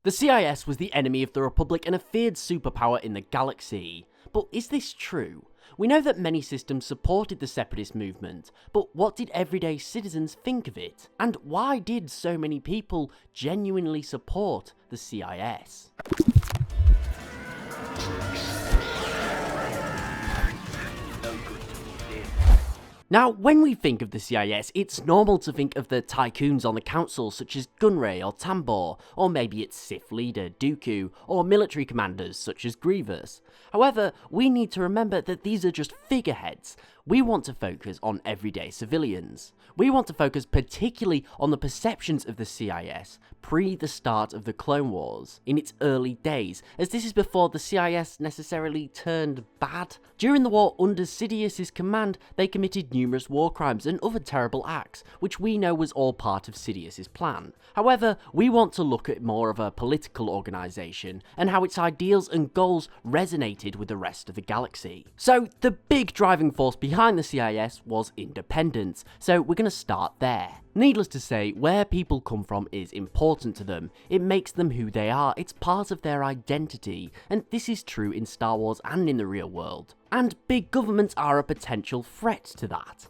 The CIS was the enemy of the Republic and a feared superpower in the galaxy. But is this true? We know that many systems supported the separatist movement, but what did everyday citizens think of it? And why did so many people genuinely support the CIS? Now, when we think of the CIS, it's normal to think of the tycoons on the council such as Gunray or Tambor, or maybe its Sith leader Dooku, or military commanders such as Grievous. However, we need to remember that these are just figureheads. We want to focus on everyday civilians. We want to focus particularly on the perceptions of the CIS pre the start of the Clone Wars, in its early days, as this is before the CIS necessarily turned bad. During the war under Sidious's command, they committed numerous war crimes and other terrible acts, which we know was all part of Sidious's plan. However, we want to look at more of a political organisation, and how its ideals and goals resonated with the rest of the galaxy. So, the big driving force behind the CIS was independence, so we're going to start there. Needless to say, where people come from is important to them. It makes them who they are, it's part of their identity, and this is true in Star Wars and in the real world. And big governments are a potential threat to that.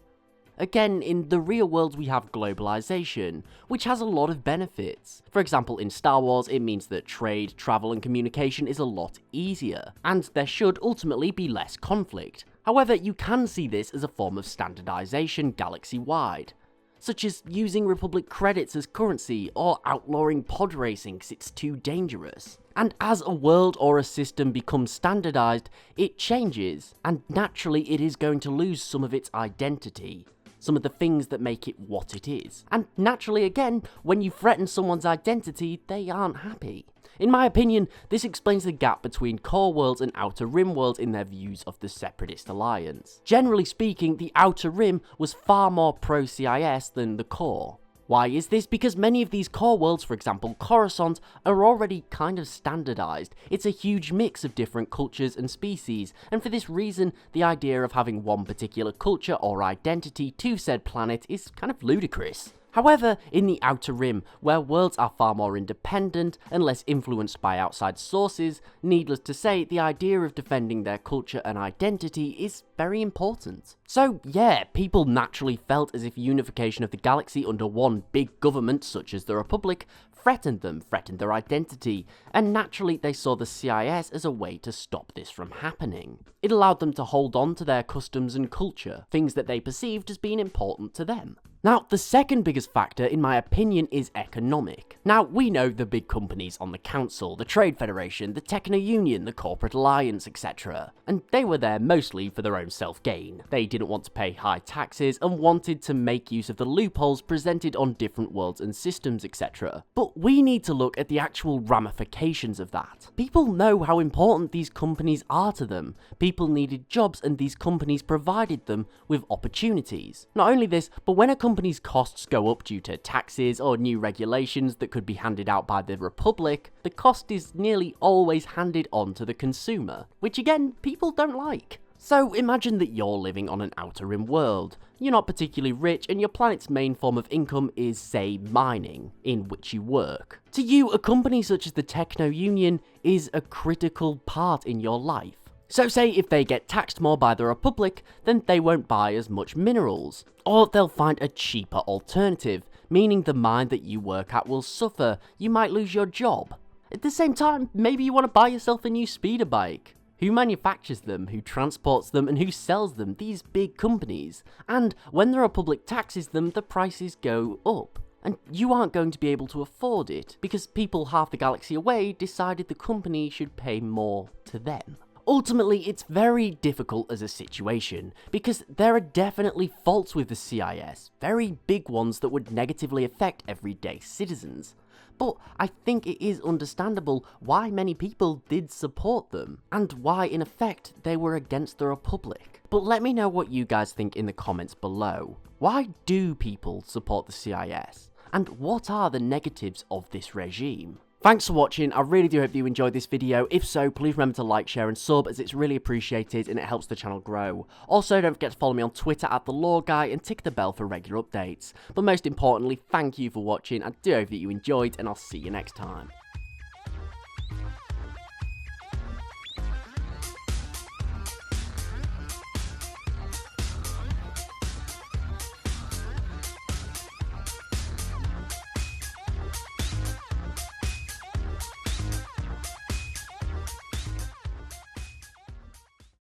Again, in the real world we have globalization, which has a lot of benefits. For example, in Star Wars it means that trade, travel and communication is a lot easier, and there should ultimately be less conflict. However, you can see this as a form of standardization galaxy-wide, such as using Republic credits as currency or outlawing pod racing because it's too dangerous. And as a world or a system becomes standardized, it changes, and naturally it is going to lose some of its identity. Some of the things that make it what it is. And naturally again, when you threaten someone's identity, they aren't happy. In my opinion, this explains the gap between Core Worlds and Outer Rim Worlds in their views of the Separatist Alliance. Generally speaking, the Outer Rim was far more pro-CIS than the Core. Why is this? Because many of these core worlds, for example Coruscant, are already kind of standardized. It's a huge mix of different cultures and species, and for this reason, the idea of having one particular culture or identity to said planet is kind of ludicrous. However, in the Outer Rim, where worlds are far more independent and less influenced by outside sources, needless to say, the idea of defending their culture and identity is very important. So yeah, people naturally felt as if unification of the galaxy under one big government, such as the Republic, threatened their identity, and naturally they saw the CIS as a way to stop this from happening. It allowed them to hold on to their customs and culture, things that they perceived as being important to them. Now, the second biggest factor, in my opinion, is economic. Now, we know the big companies on the Council, the Trade Federation, the Techno Union, the Corporate Alliance, etc. And they were there mostly for their own self-gain. They didn't want to pay high taxes and wanted to make use of the loopholes presented on different worlds and systems, etc. But we need to look at the actual ramifications of that. People know how important these companies are to them. People needed jobs and these companies provided them with opportunities. Not only this, but when a company's costs go up due to taxes or new regulations that could be handed out by the Republic, the cost is nearly always handed on to the consumer, which again, people don't like. So imagine that you're living on an Outer Rim world. You're not particularly rich and your planet's main form of income is, say, mining, in which you work. To you, a company such as the Techno Union is a critical part in your life. So say if they get taxed more by the Republic, then they won't buy as much minerals. Or they'll find a cheaper alternative, meaning the mine that you work at will suffer, you might lose your job. At the same time, maybe you want to buy yourself a new speeder bike. Who manufactures them, who transports them, and who sells them? These big companies. And when the Republic taxes them, the prices go up. And you aren't going to be able to afford it, because people half the galaxy away decided the company should pay more to them. Ultimately, it's very difficult as a situation, because there are definitely faults with the CIS, very big ones that would negatively affect everyday citizens. But I think it is understandable why many people did support them, and why in effect they were against the Republic. But let me know what you guys think in the comments below. Why do people support the CIS? And what are the negatives of this regime? Thanks for watching, I really do hope you enjoyed this video. If so, please remember to like, share and sub, as it's really appreciated and it helps the channel grow. Also, don't forget to follow me on Twitter at @TheLoreGuy and tick the bell for regular updates. But most importantly, thank you for watching, I do hope that you enjoyed, and I'll see you next time.